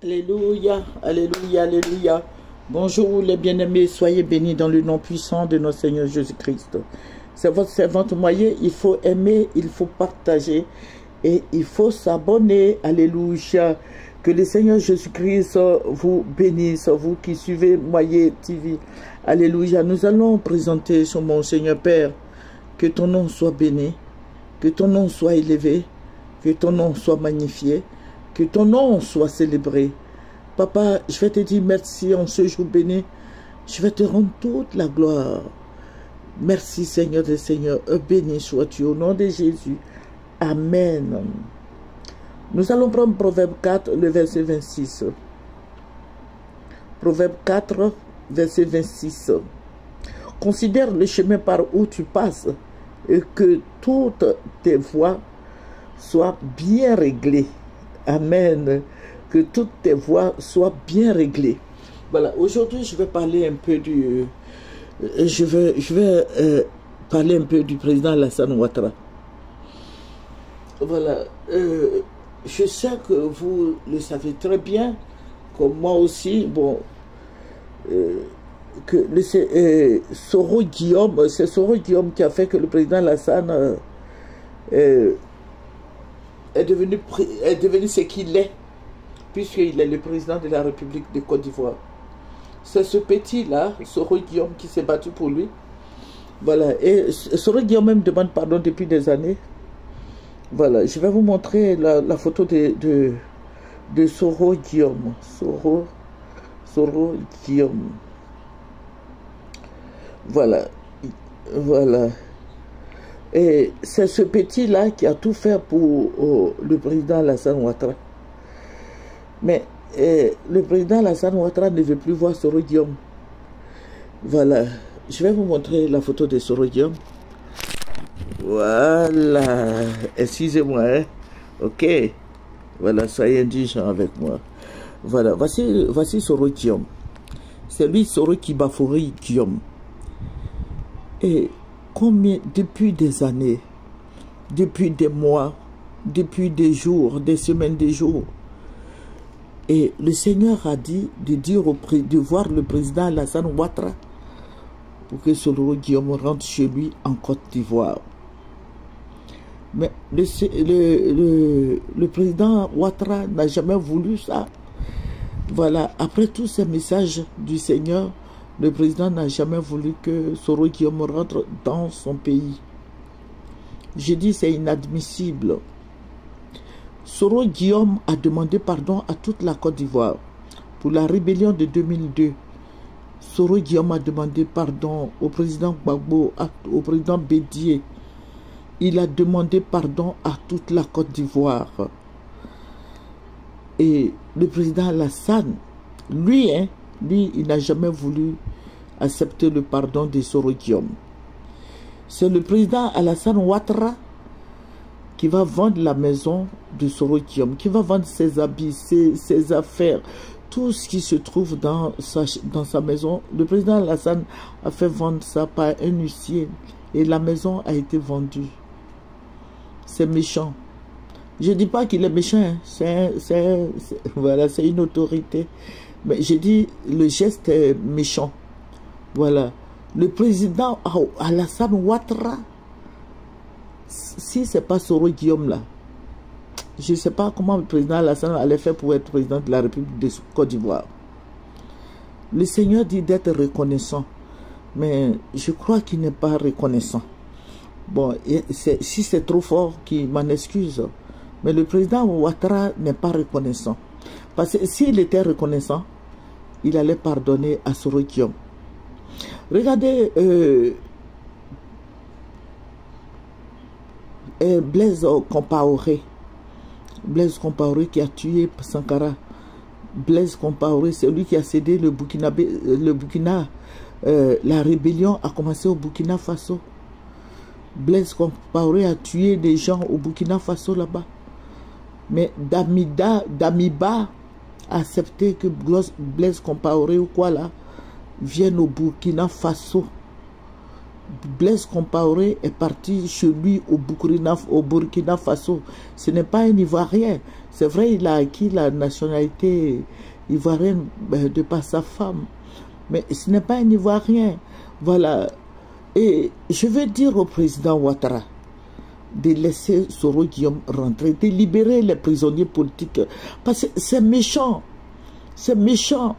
Alléluia, alléluia, alléluia. Bonjour les bien-aimés, soyez bénis dans le nom puissant de notre Seigneur Jésus-Christ. C'est votre servante Moyen, il faut aimer, il faut partager et il faut s'abonner. Alléluia. Que le Seigneur Jésus-Christ vous bénisse, vous qui suivez Moyen TV. Alléluia. Nous allons présenter sur mon Seigneur Père. Que ton nom soit béni, que ton nom soit élevé, que ton nom soit magnifié, que ton nom soit célébré. Papa, je vais te dire merci en ce jour béni. Je vais te rendre toute la gloire. Merci Seigneur des Seigneurs. Béni sois-tu au nom de Jésus. Amen. Nous allons prendre Proverbe 4, le verset 26. Proverbe 4, verset 26. Considère le chemin par où tu passes et que toutes tes voies soient bien réglées. Amen. Que toutes tes voies soient bien réglées. Voilà, aujourd'hui je vais parler un peu du... Je vais parler un peu du président Alassane Ouattara. Voilà. Je sais que vous le savez très bien, comme moi aussi, bon... que Soro Guillaume, c'est Soro Guillaume qui a fait que le président Alassane est devenu ce qu'il est, puisqu'il est le président de la République de Côte d'Ivoire. C'est ce petit-là, Soro Guillaume, qui s'est battu pour lui. Voilà, et Soro Guillaume même demande pardon depuis des années. Voilà, je vais vous montrer la photo de Soro Guillaume. Soro Guillaume. Voilà, voilà. Et c'est ce petit-là qui a tout fait pour le président Alassane Ouattara. Mais le président Alassane Ouattara ne veut plus voir Soro Guillaume. Voilà, je vais vous montrer la photo de Soro Guillaume. Voilà, excusez-moi, hein? Ok, voilà, soyez indulgents avec moi. Voilà, voici Soro Guillaume. C'est lui, Soro Kibafouri Guillaume. Et combien, depuis des années, depuis des mois, depuis des jours, des semaines, des jours, et le Seigneur a dit de voir le président Alassane Ouattara pour que Soro Guillaume rentre chez lui en Côte d'Ivoire. Mais le président Ouattara n'a jamais voulu ça. Voilà, après tous ces messages du Seigneur, le président n'a jamais voulu que Soro Guillaume rentre dans son pays. Je dis c'est inadmissible. Soro Guillaume a demandé pardon à toute la Côte d'Ivoire pour la rébellion de 2002. Soro Guillaume a demandé pardon au président Gbagbo, au président Bédié. Il a demandé pardon à toute la Côte d'Ivoire. Et le président Alassane, lui, il n'a jamais voulu accepter le pardon de Soro Guillaume. C'est le président Alassane Ouattara qui va vendre la maison de Soro Guillaume, qui va vendre ses habits, ses affaires, tout ce qui se trouve dans sa maison. Le président Alassane a fait vendre ça par un huissier et la maison a été vendue. C'est méchant. Je ne dis pas qu'il est méchant, hein. Voilà, c'est une autorité. Mais je dis, le geste est méchant. Voilà. Le président Alassane Ouattara, si ce n'est pas Soro Guillaume là, je ne sais pas comment le président Alassane allait faire pour être président de la République de Côte d'Ivoire. Le Seigneur dit d'être reconnaissant, mais je crois qu'il n'est pas reconnaissant. Bon, si c'est trop fort, qu'il m'en excuse. Mais le président Ouattara n'est pas reconnaissant. Parce que s'il était reconnaissant, il allait pardonner à Soro Guillaume. Regardez Blaise Compaoré. Blaise Compaoré qui a tué Sankara. Blaise Compaoré, c'est lui qui a cédé le Burkina. La rébellion a commencé au Burkina Faso. Blaise Compaoré a tué des gens au Burkina Faso là-bas. Mais Damiba a accepté que Blaise Compaoré ou quoi là vienne au Burkina Faso. Blaise Compaoré est parti chez lui au Burkina Faso. Ce n'est pas un Ivoirien. C'est vrai, il a acquis la nationalité ivoirienne de par sa femme. Mais ce n'est pas un Ivoirien. Voilà. Et je veux dire au président Ouattara de laisser Soro Guillaume rentrer, de libérer les prisonniers politiques. Parce que c'est méchant. C'est méchant.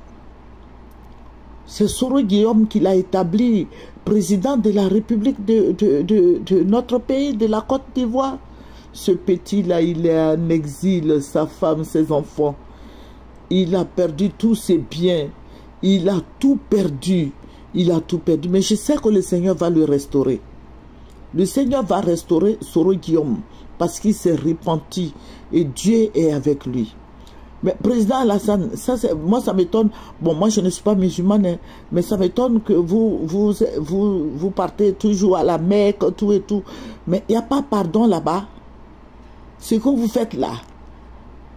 C'est Soro Guillaume qui l'a établi président de la République de notre pays, de la Côte d'Ivoire. Ce petit-là, il est en exil, sa femme, ses enfants. Il a perdu tous ses biens. Il a tout perdu. Il a tout perdu. Mais je sais que le Seigneur va le restaurer. Le Seigneur va restaurer Soro Guillaume parce qu'il s'est repenti et Dieu est avec lui. Mais président Alassane, moi ça m'étonne. Bon, moi je ne suis pas musulmane, hein, mais ça m'étonne que vous partez toujours à la Mecque, tout et tout. Mais il n'y a pas pardon là-bas. Ce que vous faites là,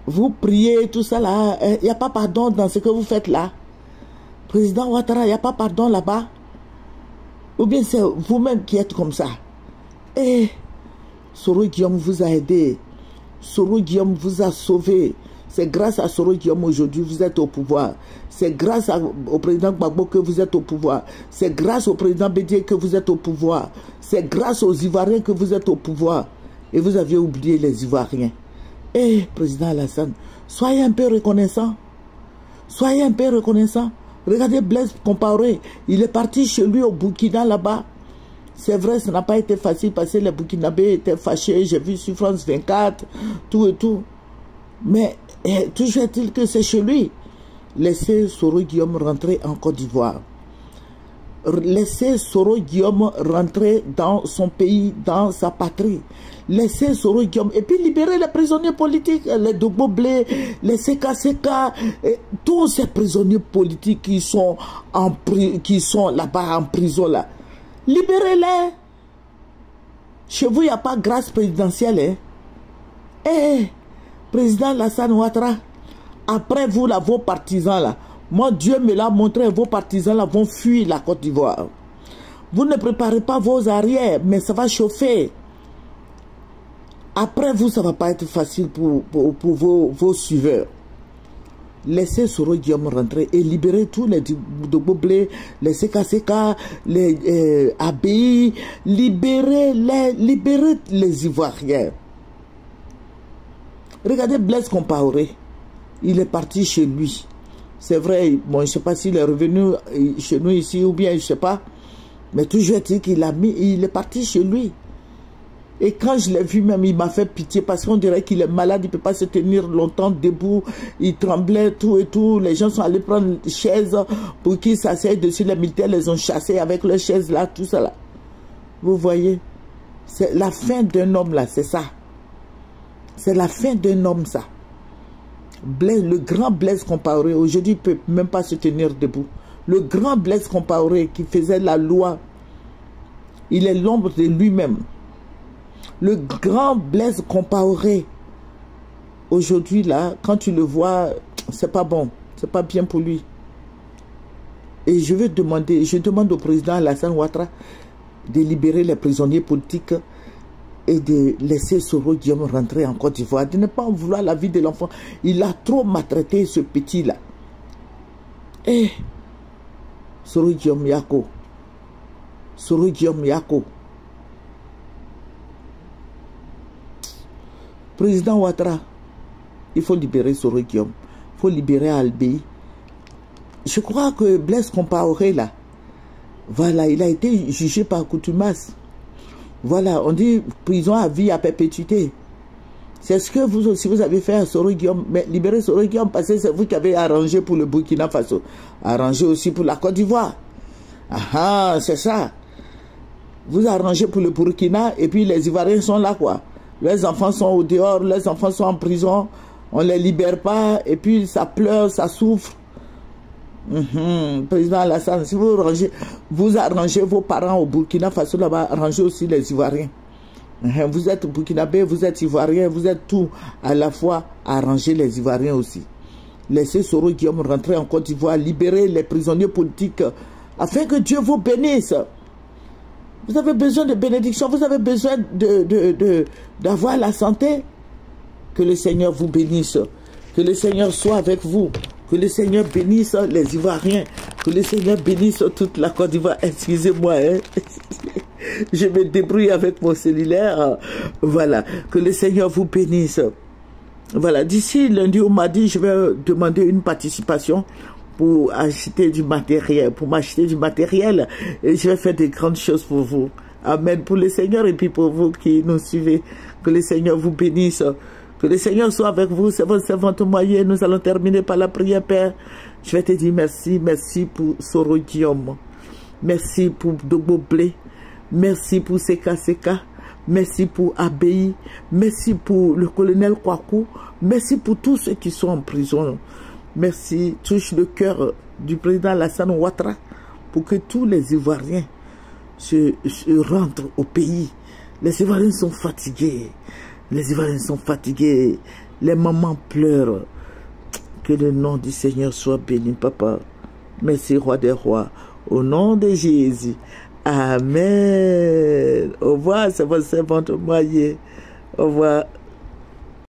vous priez, tout ça là, il n'y a pas pardon dans ce que vous faites là. Président Ouattara, il n'y a pas pardon là-bas. Ou bien c'est vous-même qui êtes comme ça. Et Soro Guillaume vous a aidé. Soro Guillaume vous a sauvé. C'est grâce à Soro Guillaume aujourd'hui vous êtes au pouvoir. C'est grâce au président Gbagbo que vous êtes au pouvoir. C'est grâce au président Bédié que vous êtes au pouvoir. C'est grâce aux Ivoiriens que vous êtes au pouvoir. Et vous aviez oublié les Ivoiriens. Et président Alassane, soyez un peu reconnaissant. Soyez un peu reconnaissant. Regardez Blaise Compaoré. Il est parti chez lui au Burkina là-bas. C'est vrai, ça n'a pas été facile parce que les Burkinabés étaient fâchés. J'ai vu sur France 24, tout et tout. Mais toujours est-il que c'est chez lui. Laissez Soro Guillaume rentrer en Côte d'Ivoire. Laissez Soro Guillaume rentrer dans son pays, dans sa patrie. Laissez Soro Guillaume. Et puis libérer les prisonniers politiques, les Dogbo Blé, les CKCK, tous ces prisonniers politiques qui sont là-bas en prison là. Libérez-les. Chez vous, il n'y a pas grâce présidentielle. Hein? Président Alassane Ouattara, après vous, là, vos partisans, là, moi, Dieu me l'a montré, vos partisans, là, vont fuir la Côte d'Ivoire. Vous ne préparez pas vos arrières, mais ça va chauffer. Après vous, ça ne va pas être facile pour vos suiveurs. Laissez Soro Guillaume rentrer et libérer tous les Dogbo Blé, les CKCK, les ABI, libérez les Ivoiriens. Regardez Blaise Compaoré, il est parti chez lui. C'est vrai, bon, je ne sais pas s'il est revenu chez nous ici ou bien je ne sais pas. Mais toujours est-il qu'il il est parti chez lui. Et quand je l'ai vu même, il m'a fait pitié parce qu'on dirait qu'il est malade, il ne peut pas se tenir longtemps debout. Il tremblait, tout et tout. Les gens sont allés prendre une chaise pour qu'il s'asseye dessus. Les militaires les ont chassés avec leurs chaises là, tout ça là. Vous voyez, c'est la fin d'un homme là, c'est ça. C'est la fin d'un homme, ça. Le grand Blaise Compaoré, aujourd'hui, il ne peut même pas se tenir debout. Le grand Blaise Compaoré qui faisait la loi, il est l'ombre de lui-même. Le grand Blaise Compaoré, aujourd'hui, là, quand tu le vois, c'est pas bon. C'est pas bien pour lui. Et je demande au président Alassane Ouattara de libérer les prisonniers politiques et de laisser Soro Guillaume rentrer en Côte d'Ivoire, de ne pas en vouloir la vie de l'enfant. Il a trop maltraité ce petit-là. Et Soro Guillaume Yako. Soro Guillaume Yako. Président Ouattara, il faut libérer Soro Guillaume. Il faut libérer Albéi. Je crois que Blaise Compaoré, là, voilà, il a été jugé par contumace. Voilà, on dit prison à vie, à perpétuité. C'est ce que vous aussi vous avez fait à Soro Guillaume. Mais libérer Soro Guillaume parce que c'est vous qui avez arrangé pour le Burkina Faso. Arrangé aussi pour la Côte d'Ivoire. Ah, c'est ça. Vous arrangez pour le Burkina et puis les Ivoiriens sont là quoi. Les enfants sont au dehors, les enfants sont en prison. On ne les libère pas et puis ça pleure, ça souffre. Président Alassane, si vous arrangez vos parents au Burkina Faso là-bas, arrangez aussi les Ivoiriens. Vous êtes Burkinabé, vous êtes Ivoirien, vous êtes tout à la fois, arrangez les Ivoiriens aussi. Laissez Soro Guillaume rentrer en Côte d'Ivoire, libérer les prisonniers politiques afin que Dieu vous bénisse. Vous avez besoin de bénédiction. Vous avez besoin d'avoir la santé. Que le Seigneur vous bénisse. Que le Seigneur soit avec vous. Que le Seigneur bénisse les Ivoiriens. Que le Seigneur bénisse toute la Côte d'Ivoire. Excusez-moi, hein. Je me débrouille avec mon cellulaire. Voilà. Que le Seigneur vous bénisse. Voilà. D'ici lundi ou mardi, je vais demander une participation pour acheter du matériel, pour m'acheter du matériel. Et je vais faire des grandes choses pour vous. Amen. Pour le Seigneur et puis pour vous qui nous suivez. Que le Seigneur vous bénisse. Que le Seigneur soit avec vous. C'est votre servante moyenne. Nous allons terminer par la prière, Père. Je vais te dire merci. Merci pour Sorodium. Merci pour Doboblé. Merci pour Seka Seka. Merci pour Abei. Merci pour le colonel Kwaku. Merci pour tous ceux qui sont en prison. Merci. Touche le cœur du président Alassane Ouattara pour que tous les Ivoiriens se rentrent au pays. Les Ivoiriens sont fatigués. Les Ivoiriens sont fatigués. Les mamans pleurent. Que le nom du Seigneur soit béni, Papa. Merci, Roi des Rois. Au nom de Jésus. Amen. Au revoir, c'est votre servante Moyer. Au revoir.